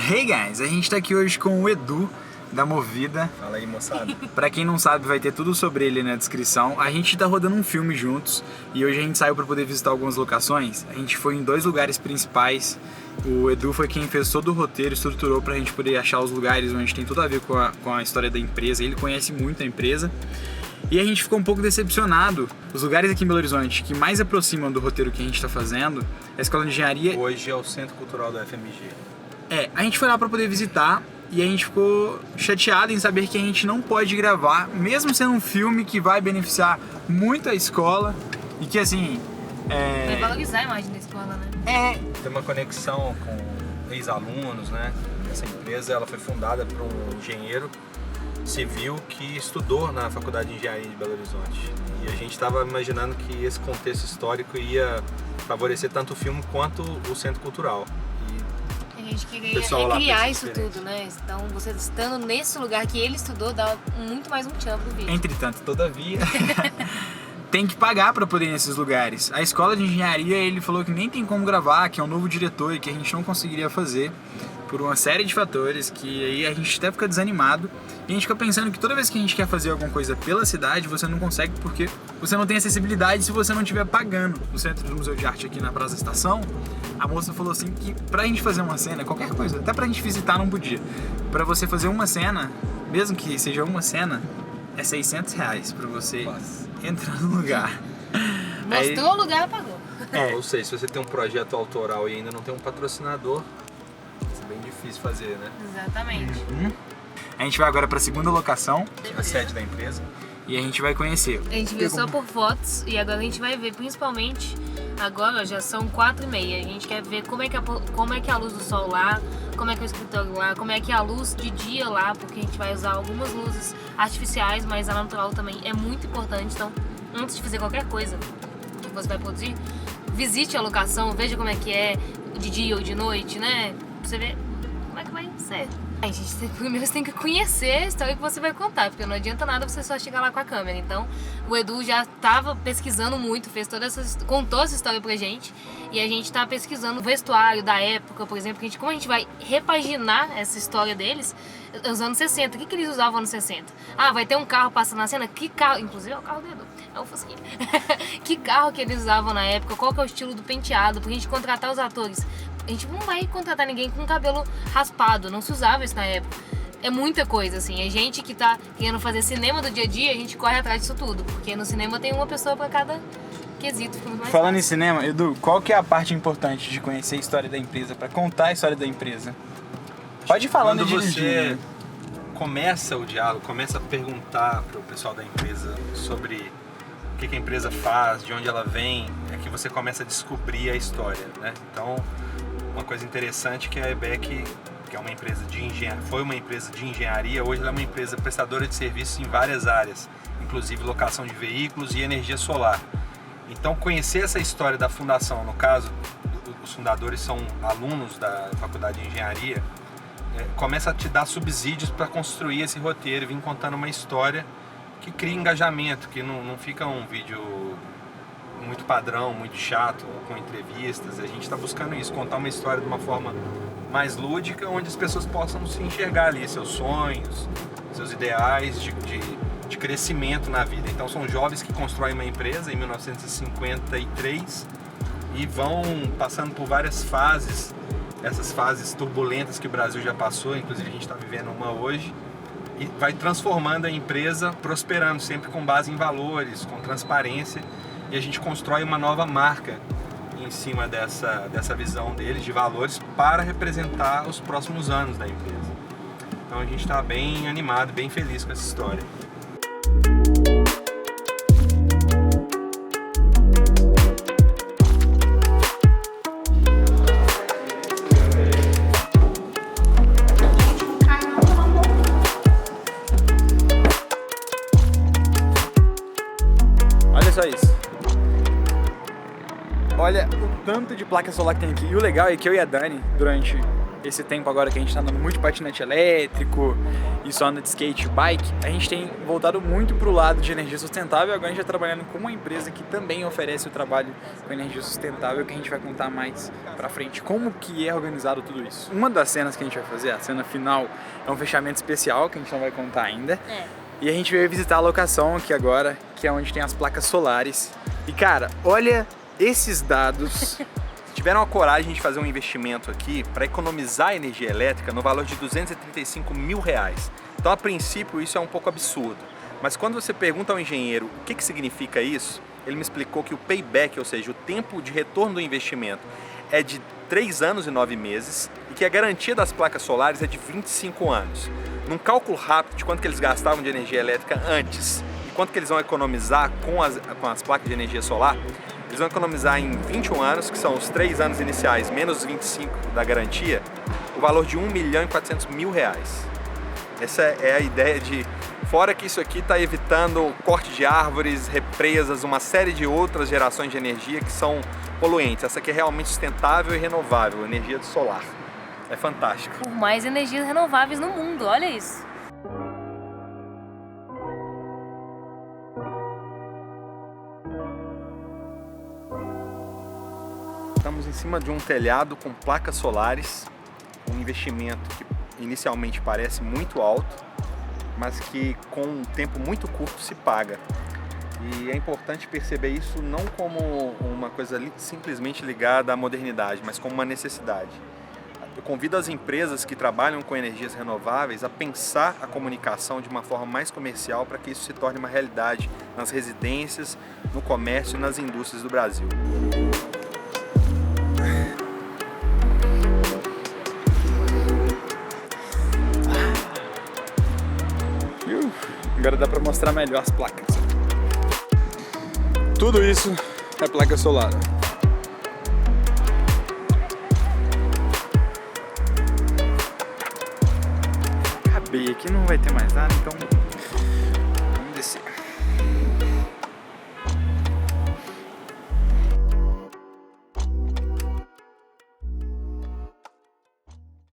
Hey guys, a gente tá aqui hoje com o Edu da Movida. Fala aí, moçada. Pra quem não sabe, vai ter tudo sobre ele na descrição. A gente tá rodando um filme juntos e hoje a gente saiu pra poder visitar algumas locações. A gente foi em 2 lugares principais. O Edu foi quem fez todo o roteiro, estruturou pra gente poder achar os lugares onde tem tudo a ver com a história da empresa. Ele conhece muito a empresa. E a gente ficou um pouco decepcionado. Os lugares aqui em Belo Horizonte que mais aproximam do roteiro que a gente tá fazendo é a Escola de Engenharia. Hoje é o Centro Cultural da FMG. A gente foi lá pra poder visitar e a gente ficou chateado em saber que a gente não pode gravar, mesmo sendo um filme que vai beneficiar muito a escola e que assim... Vai valorizar a imagem da escola, né? Tem uma conexão com ex-alunos, né? Essa empresa ela foi fundada por um engenheiro civil que estudou na Faculdade de Engenharia de Belo Horizonte. E a gente estava imaginando que esse contexto histórico ia favorecer tanto o filme quanto o Centro Cultural. A gente queria criar isso tudo, né? Então, você estando nesse lugar que ele estudou, dá muito mais um tchan pro vídeo. Entretanto, todavia, tem que pagar para poder ir nesses lugares. A escola de engenharia, ele falou que nem tem como gravar, que é um novo diretor e que a gente não conseguiria fazer por uma série de fatores, que aí a gente até fica desanimado. E a gente fica pensando que toda vez que a gente quer fazer alguma coisa pela cidade, você não consegue porque você não tem acessibilidade se você não estiver pagando. No centro do Museu de Arte aqui na Praça Estação, a moça falou assim que pra gente fazer uma cena, qualquer coisa, até pra gente visitar não podia. Pra você fazer uma cena, mesmo que seja uma cena, é R$600 pra você entrar no lugar. Mostrou o lugar, pagou. Ou seja, se você tem um projeto autoral e ainda não tem um patrocinador, é bem difícil fazer, né? Exatamente. A gente vai agora pra segunda locação. A sede da empresa. E a gente vai conhecer. A gente viu só por fotos e agora a gente vai ver, principalmente, agora já são 4h30. A gente quer ver como é que é a luz do sol lá, como é que é o escritório lá, como é que é a luz de dia lá, porque a gente vai usar algumas luzes artificiais, mas a natural também é muito importante. Então, antes de fazer qualquer coisa que você vai produzir, visite a locação, veja como é que é de dia ou de noite, né? Pra você ver como é que vai ser. A gente primeiro tem que conhecer a história que você vai contar, porque não adianta nada você só chegar lá com a câmera. Então, o Edu já estava pesquisando muito, contou essa história pra gente, e a gente tá pesquisando o vestuário da época, por exemplo, como a gente vai repaginar essa história deles nos anos 60. O que eles usavam nos 60? Vai ter um carro passando na cena, que carro, inclusive é o carro do Edu, é o Fusquinha. Que carro que eles usavam na época, qual que é o estilo do penteado, pra gente contratar os atores. A gente não vai contratar ninguém com cabelo raspado, não se usava isso na época. É muita coisa, assim. A gente que tá querendo fazer cinema do dia a dia, a gente corre atrás disso tudo. Porque no cinema tem uma pessoa pra cada quesito. Falando em cinema, Edu, qual que é a parte importante de conhecer a história da empresa, pra contar a história da empresa? Pode ir falando quando de você começa o diálogo, começa a perguntar pro pessoal da empresa sobre o que a empresa faz, de onde ela vem, é que você começa a descobrir a história, né? Então, uma coisa interessante que a EBEC, que é uma empresa de engenharia, foi uma empresa de engenharia, hoje ela é uma empresa prestadora de serviços em várias áreas, inclusive locação de veículos e energia solar. Então, conhecer essa história da fundação, no caso, os fundadores são alunos da Faculdade de Engenharia, começa a te dar subsídios para construir esse roteiro e vir contando uma história que cria engajamento, que não fica um vídeo muito padrão, muito chato, com entrevistas. A gente está buscando isso, contar uma história de uma forma mais lúdica, onde as pessoas possam se enxergar ali, seus sonhos, seus ideais de crescimento na vida. Então são jovens que constroem uma empresa em 1953 e vão passando por várias fases, essas fases turbulentas que o Brasil já passou, inclusive a gente está vivendo uma hoje, e vai transformando a empresa, prosperando sempre com base em valores, com transparência. E a gente constrói uma nova marca em cima dessa visão deles, de valores, para representar os próximos anos da empresa. Então a gente está bem animado, bem feliz com essa história. Olha só isso. Olha o tanto de placa solar que tem aqui. E o legal é que eu e a Dani, durante esse tempo agora que a gente tá andando muito de patinete elétrico e só anda de skate e bike, a gente tem voltado muito pro lado de energia sustentável. Agora a gente tá trabalhando com uma empresa que também oferece o trabalho com energia sustentável, que a gente vai contar mais pra frente como que é organizado tudo isso. Uma das cenas que a gente vai fazer, a cena final, é um fechamento especial que a gente não vai contar ainda. E a gente veio visitar a locação aqui agora, que é onde tem as placas solares. E cara, olha esses dados. Tiveram a coragem de fazer um investimento aqui para economizar energia elétrica no valor de R$235 mil. Então, a princípio, isso é um pouco absurdo. Mas quando você pergunta ao engenheiro o que significa isso, ele me explicou que o payback, ou seja, o tempo de retorno do investimento, é de 3 anos e 9 meses e que a garantia das placas solares é de 25 anos. Num cálculo rápido de quanto que eles gastavam de energia elétrica antes e quanto que eles vão economizar com as placas de energia solar, eles vão economizar em 21 anos, que são os 3 anos iniciais menos 25 da garantia, o valor de R$1.400.000. Essa é a ideia de... Fora que isso aqui está evitando o corte de árvores, represas, uma série de outras gerações de energia que são poluentes. Essa aqui é realmente sustentável e renovável, energia solar. É fantástico. Por mais energias renováveis no mundo, olha isso. Estamos em cima de um telhado com placas solares, um investimento que inicialmente parece muito alto, mas que com um tempo muito curto se paga. E é importante perceber isso não como uma coisa simplesmente ligada à modernidade, mas como uma necessidade. Eu convido as empresas que trabalham com energias renováveis a pensar a comunicação de uma forma mais comercial para que isso se torne uma realidade nas residências, no comércio e nas indústrias do Brasil. Agora dá pra mostrar melhor as placas. Tudo isso é placa solar. Acabei aqui, não vai ter mais nada, então